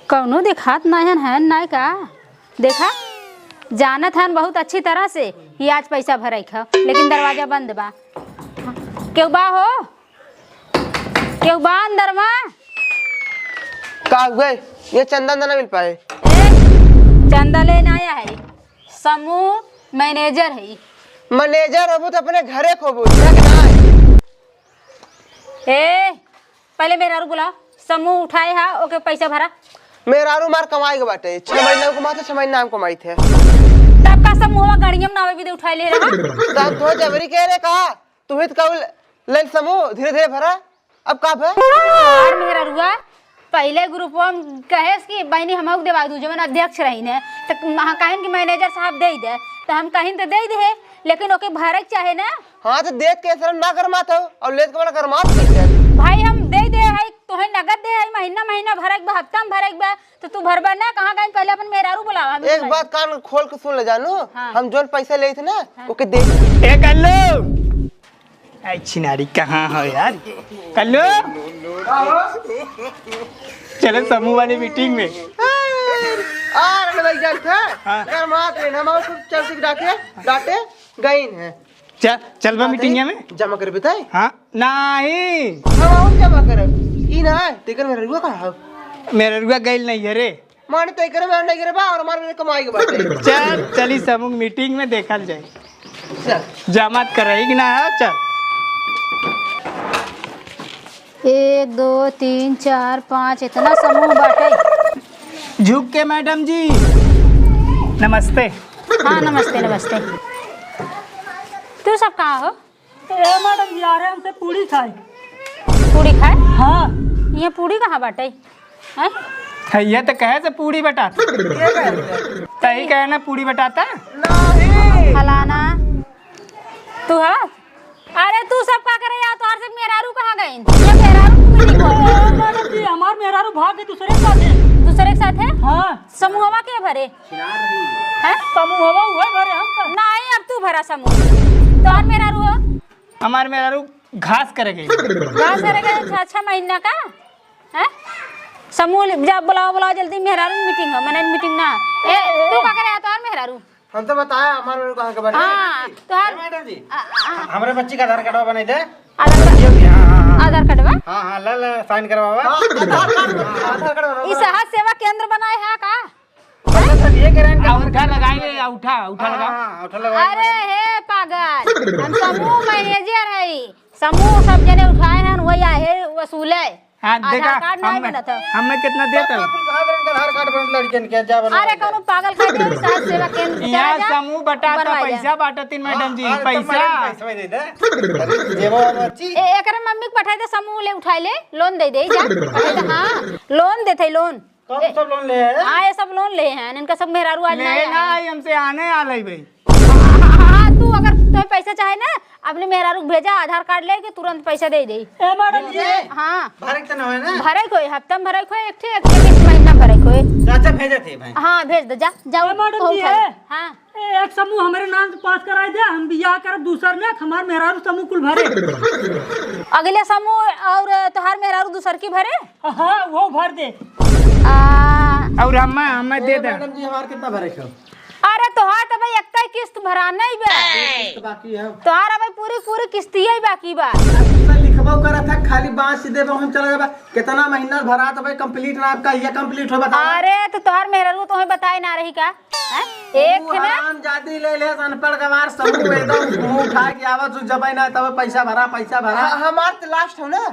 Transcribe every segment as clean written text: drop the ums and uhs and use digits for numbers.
कौनो दिखात नहीं है नहीं का देखा जानत हन बहुत अच्छी तरह से कि आज पैसा भराई खा लेकिन दरवाजा बंद बा। क्यों बा हो क्यों बा अंदर में का गए ये चंदा ना मिल पाए। चंदा लेने आया है समूह मैनेजर है। मैनेजर हो तो अपने घरे खोबू ए पहले मेरा रू बुलाओ समूह उठाए हा ओके पैसा भरा। मेरा रू मार कमाई के बाटे 6 महीना को कमाते 6 महीना हम कमाई थे तब का समूह गाड़ियों में नावे भी उठाए ले रहा तब तो जबरी कह रे कहा तू हित का ले समूह धीरे धीरे भरा अब का भर और मेरा रुआ पहले ग्रुप में कहे कि बहनी हम देवा दू जवन अध्यक्ष रही ने तो कहें कि मैनेजर साहब दे दे तो हम कहीं तो दे दे लेकिन ओके भरे चाहे ना। हाँ तो देख के शर्म ना कर मात हो और लेत के बड़ा कर मात भाई हम दे है तो है नगद दे है महीना महीना भरे बा हफ्ता में भरे बा तो तू भरबा ना कहां गई पहले अपन मेहरारू बुलावा। एक बात कान खोल के सुन ले जानू हाँ। हम जोन पैसा ले थे ना ओके दे ए कल्लू आई छिनारी कहाँ हो यार कल्लू चलो समूह वाली मीटिंग में आर लग जाल था कर मात रे हम और चल से डाटे गईन है चल चल बा मीटिंग में जमा कर बताए। हाँ नहीं हम और जमा करब ई ना तेकर मेरा रुआ का मेरा रुआ गइल नहीं है रे माने तेकर में नहीं करे बा और हमारे कमाई के बाटे चल चली समूह मीटिंग में देखल जाए चल जमात कराई कि ना चल 1 2 3 4 5 इतना समूह बाटे। झुक के मैडम जी नमस्ते। हाँ नमस्ते नमस्ते। तू सब कहाँ हो? मैडम जी आ रहे हैं हमसे पूरी खाए। पूरी खाए? हाँ ये पूरी कहाँ बाटे हैं? ये तो कहे से पूरी बटाता तही कहे ना पूरी बटाता फलाना तू है? अरे तू सब का करे यार तोहार से मेहरारू कहाँ गए? ये मेहरारू मीटिंग हो मैडम जी हमार मेहरारू भाग के दूसरे के साथ है। दूसरे के साथ है? हाँ समूहवा के भरे हैं? समूह हवा हुए भरे हम नहीं अब तू भरा समूह तोहार मेहरारू हो हमारे मेहरारू घास करेंगे घास करेगा 6 महीना का है समूह जब बुलाओ बुलाओ जल्दी मेहरारू मीटिंग हो मैंने मीटिंग ना ए तू का करे तोहार मेहरारू हम तो बताया हमारे कहां के बारे हाँ तोहार मैडम जी हमारे बच्ची का आधार कार्ड बना दे। आधार कार्ड बा हाँ हाँ ले साइन करवावा। इस हाथ सेवा केंद्र बनाए है का? ये करें उठा लगाएंगे उठा उठा लगा उठा लगा। अरे हे पागल हम समूह मैनेजर है समूह सब जने उठाए हैं वही है वसूले हाँ देखा आधार कार्ड नहीं बनता। हमने कितना देता आधार कार्ड बन लड़कियन के जा बना। अरे कौनो पागल का दे साथ सेवा केंद्र यहाँ समूह बटाता पैसा बांटती मैडम जी पैसा पैसा दे दे जेबो बच्ची एकरा मम्मी के पठाई दे समूह ले उठाई ले लोन दे दे जा पठाई दे हाँ लोन देते लोन कौन सब लोन ले है? हाँ ये सब लोन ले हैं इनका सब मेहरारू आज नहीं लेना आए। है हमसे आने आ रही भाई हाँ तू अगर तुम्हें पैसा चाहे ना अपने मेहरारू भेजा आधार कार्ड लेके तुरंत पैसा दे दे। ए मैडम जी हाँ भारत तो ना है ना। भरे कोई हफ्ता में भरे कोई एक किस्त महीना भरे कोई चाचा भेजे थे भाई। हाँ भेज दो जा जाओ मैडम जी है हाँ एक समूह हमारे नाम से पास कराए दे हम बियाह करब दूसर ने हमार मेहरारू समूह कुल भरे। अगले समूह और तोहार मेहरारू दूसर की भरे हाँ वो भर दे। और हमें दे दे मैडम जी हमार कितना भरे छो? अरे तोहार तो भाई एक किस्त भराना ही बा किस्त बाकी है। तोहार भाई पूरी पूरी किस्त ही बाकी बा लिखवाओ करा था खाली बांस सीधे हम चला जाबा कितना महीना भरा तो भाई कंप्लीट ना आपका ये कंप्लीट हो बता। अरे तो तोहार मेहरारू तुम्हें बताए ना रही का एक ना हम जाती ले ले अनपढ़ गवार समूह एकदम मुंह उठा के आवाज जब ना तब पैसा भरा हमार तो लास्ट हो ना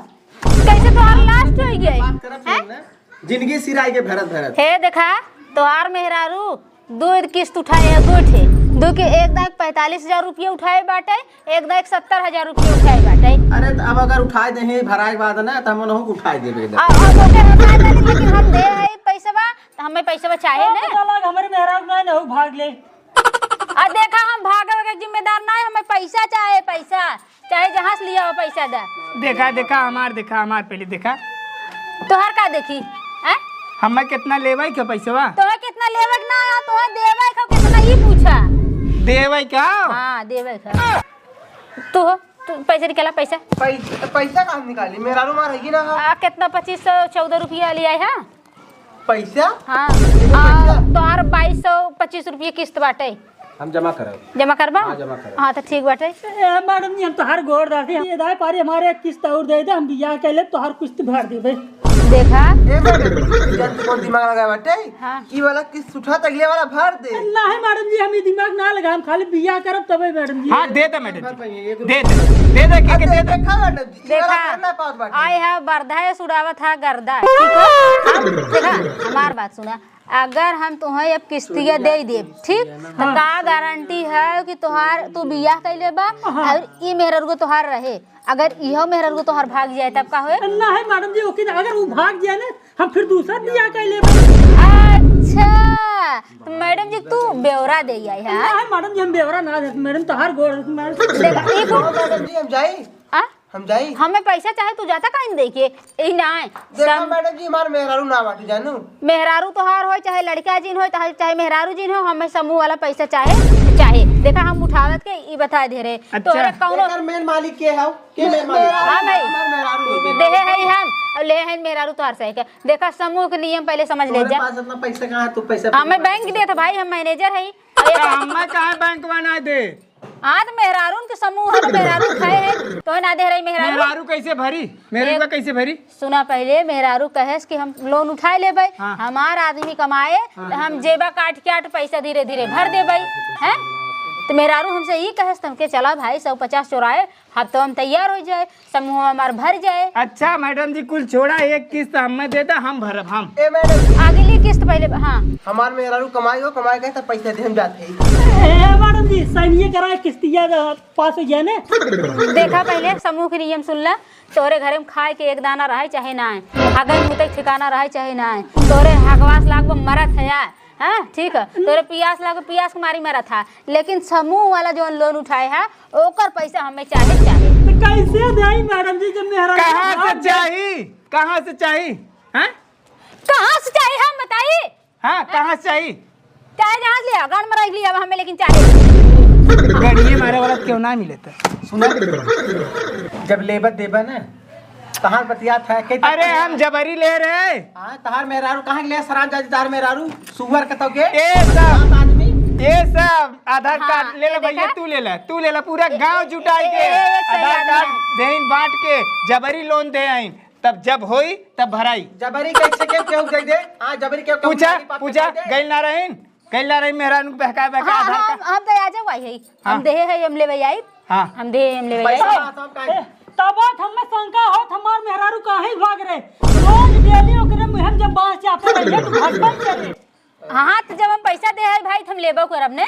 कैसे तोहार लास्ट हो गए जिंदगी सिराई के भरत हे देखा तोहार मेहरारू 2 किस्त उठाए 2 ठे 2 के एक दाग 45,000 रुपये उठाए बाटे एक दाग 70,000 रुपये उठाए बाटे। अरे तो अब अगर उठाए दे भराए के बाद ना तो हम लोग उठाए देबे लेकिन हम दे है पैसा बा तो हमें पैसा चाहे ना हमारे मेहरारू नहीं हो भाग ले। आ देखा हम भागे के जिम्मेदार ना है हमें पैसा चाहे जहाँ से लिया हो पैसा दे। देखा हमार पहले देखा तोहर का देखी हैं हमें कितना लेवाई के पैसा तोहर कितना लेवे ना आया तोहर देवे का कितना ही पूछा देवाई क्या हाँ देवे का तू पैसे निकाला पैसा पैसा कहाँ निकाली मेरा रू मार है ना कितना 2514 रुपया लिया है पैसा हाँ पैसा? तोहार 2225 रुपये किस्त बाटे, हम जमा करब। जमा करबा? हाँ, जमा करब। हाँ तो ठीक बाटे। मैडम जी हम तो हर गोड़ दाते ये दाए पारी हमारे एक किस्त और दे दे, हम बियाह के ले तो हर किस्त भर दे भाई। देखा ए मैडम जान तू कौन दिमाग लगा बाटे हाँ। ई वाला किस्त उठा त अगले वाला भर दे। नहीं मैडम जी हम ये दिमाग ना लगा, हम खाली बियाह करब तबे मैडम जी। हाँ दे दे मैडम जी, दे के दे दे। देखा मैडम जी ई वाला देखा करना पास बाटे। आए है बरधा सुड़ावत है गर्दा, ठीक है? अब देखा हमार बात सुना, अगर हम तुम्हें अब किस्तिया दे दे ठीक तो का गारंटी है कि तू बियाह कैले बा और ई मेहर को तोहार रहे, अगर इहो मेहर को तोहार भाग जाए तब का होए? नहीं मैडम जी ओके, अगर वो भाग जाए ना हम फिर दूसरा बियाह कर ले। अच्छा तो मैडम जी तू ब्यौरा दे आई है? नहीं मैडम जी हम बेवरा ना दे मैडम, तो हर गोड़ मैडम। देखा एक हाँ, मैडम जी हम जाई आ? हम जाई। हमें पैसा चाहे तू जाता कहीं देखिए यही ना है देखा मैडम जी हमार मेहरारू ना बाटे जानू। मेहरारू तोहार हो चाहे लड़का जिन हो चाहे मेहरारू जिन हो, हमें समूह वाला पैसा चाहे। देखा हम उठावत के ई बता दे रहे अच्छा। तोरे कौनो एकर मेन मालिक के है? के मेन मालिक? हाँ भाई हमार मेहरारू देहे है हम और ले है मेहरारू तोहार सही के। देखा समूह के नियम पहले समझ ले तोरे जा। पास इतना पैसा कहाँ है? तू पैसा हमें बैंक दे था भाई, हम मैनेजर है। हमें कहाँ बैंक बना दे? हाँ तो मेहरारू के समूह है तो मेहरारू खाए है तो ना दे रही मेहरारू। मेहरारू कैसे भरी? मेरे को कैसे भरी? सुना पहले मेहरारू कहेस कि हम लोन उठाए ले भाई, हाँ। हमार आदमी कमाए तो हम जेबा काट के आट पैसा धीरे धीरे भर दे भाई हैं। तो मेहरारू हमसे ये कहेस तुमके चला भाई 150 चौराए अब तो हम तैयार हो जाए, समूह हमार भर जाए। अच्छा मैडम जी कुल छोड़ा, एक किस्त हमें देता हम भरब हम। ए मैडम अगली किस्त पहले हाँ हमार मेहरारू कमाई के त पैसा दे हम जाते ही। मैडम जी सही कराए किस्तिया पास हो जाए ना। देखा पहले समूह के नियम सुन ला, तोरे घरे में खाए के एक दाना रहे चाहे ना है, अगर मुँह तक ठिकाना रहे चाहे ना है, तोरे हकवास लाग वो मरत है यार हाँ ठीक है, तोरे पियास लाग पियास के मारी मरा था, लेकिन समूह वाला जो लोन उठाए है ओकर पैसा हमें चाहे। तो कैसे दे मैडम जी जब मेहरा कहाँ से चाहिए? कहाँ से चाहिए? हाँ कहाँ से चाहिए हम बताइए? हाँ कहाँ से चाहिए? चाहे जहाँ से लिया गान में रख लिया हमें, लेकिन चाहिए। गड़िए मारे वाला क्यों ना मिले था? सुना जब लेबर देबा ना तहार बतिया था के अरे हम जबरी ले रहे। हां तहार मेहरारू कहां ले सरान जाजी तार मेहरारू सुअर के तो के ये सब आदमी ये सब आधार हाँ, कार्ड ले ले ये भैया, देखा? तू ले ला पूरा गांव जुटाई के एक सही आधार आदमी कार्ड देन बांट के जबरी लोन दे आई, तब जब होई तब भराई। जबरी कैसे के केहू दे दे? हां जबरी के पूछा गइल ना रहीन मेहरान को बहका बहका हाँ आधार हाँ कार्ड। हम तो आ जाओ भाई हाँ। हम दे है हम ले भाई आई हाँ हम दे हम ले भाई पैसा तब हमें शंका हो हमार मेहरारू कहीं भाग रहे, रोज डेली ओकरे में हम जब बांस चापे रहे तो भागबन करे। हाँ तो जब हम पैसा दे है भाई तो हम लेबो करब ने।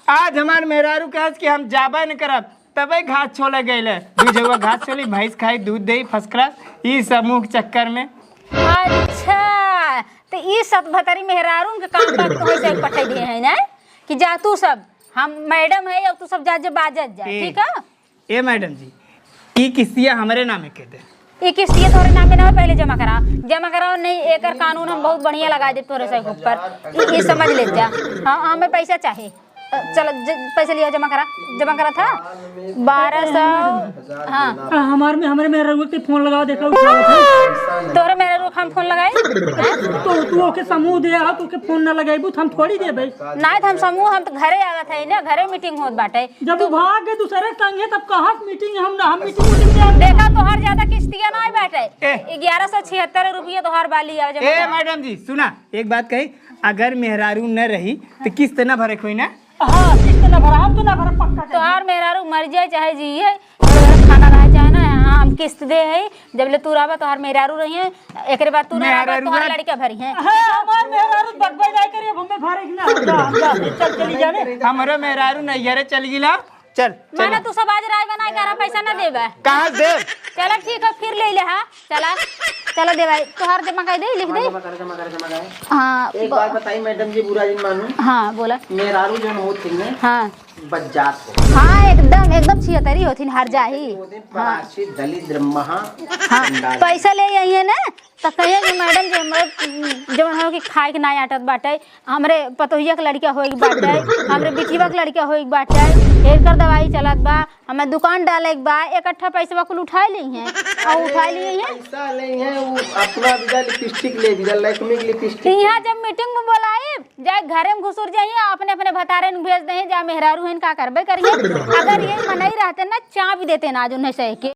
आज हमार मेहरारू कहस कि हम जाबा न करब, तबे घास छोले गइले, दू जगह घास छोली, भैंस खाई दूध दे फर्स्ट क्लास, ई समूह के चक्कर में। अच्छा तो ये सब भतरी मेहरारू के काम तक तो वैसे पठाई दिए है ना कि जा तू सब हम मैडम है अब तू सब जा बाजत जा ठीक है। ए मैडम जी ई किस्तिया हमारे नामे के दे। ये किस्तिया तोरे नाम में ना हो, पहले जमा कराओ नहीं एकर कानून हम बहुत बढ़िया लगा दे तोरे से ऊपर, ये समझ ले जा। हाँ हमें पैसा चाहिए, चलो पैसा लिया जमा करा था 1200। हाँ हमारे मेहरारू के फोन लगाओ देखा उठाओ था। तोरे मेरे रूप हम फोन लगाए तो तू ओके समूह दे आ तो के फोन ना लगाइबू तो हम थोड़ी देबे। नहीं तो हम समूह हम तो घरे आवत है ना, घरे मीटिंग होत बाटे। जब तू भाग गए दूसरे संगे तब कहाँ मीटिंग हम मीटिंग दे। देखा तोहर ज्यादा किस्तियां ना बाटे 1176 रुपये तोहर बाली आवे जमा। ए मैडम जी सुना एक बात कही, अगर मेहरारू न रही तो किस्त न भरे कोई ना। हाँ किस्त ना भरा हम तो ना भरा पक्का। तोहार मेहरारू मर जाए चाहे जिए खाना रहे चाहे ना, हाँ हम किस्त दे है जब ले तू रहबा तोहार मेहरारू रही है, एक बाद तू ना रहबा तोहार लड़का भरी है। हमार मेहरारू बकबई जाए करिए हमें भरे कि ना चल चली जाने। हमारे मेहरारू नैहरे चल गिला, चल माना तू सब आज राय बनाए करा पैसा ना देबा। कहाँ दे? चला ठीक है फिर ले ले। हाँ चला दे भाई तोहार जमा कर दे लिख दे। जमा कर। हाँ एक बात बताई मैडम जी बुरा दिन मानू, हाँ बोला मेहरारू जो होत थी ना हाँ बज्जात हो। हाँ एकदम एकदम छिहत्तरी होती हर जाही। वो दिन परासी दलिद्र महा हाँ पैसा ले आई है ना तो कहिए कि मैडम जी हमरे जवन हो कि खाए के ना आटत बाटे, हमरे पतोहिया के लड़का होई बाटे, हमरे बिटिया के लड़का होई बाटे, एकर दवाई चलत बा, हमें दुकान डाले के बा, इकट्ठा पैसा कुल उठा ली हैं और उठा लिए हैं। पैसा नहीं है वो अपना बिजा लिपस्टिक ले बिजा लैक्मे की लिपस्टिक। यहाँ जब मीटिंग में बोलाए जाए घरे में घुसुर जाइए अपने अपने भतारे में भेज दे जा मेहरारू हैं का करबे करिए। अगर ये मनई रहते ना चा भी देते ना जो नहीं सह के।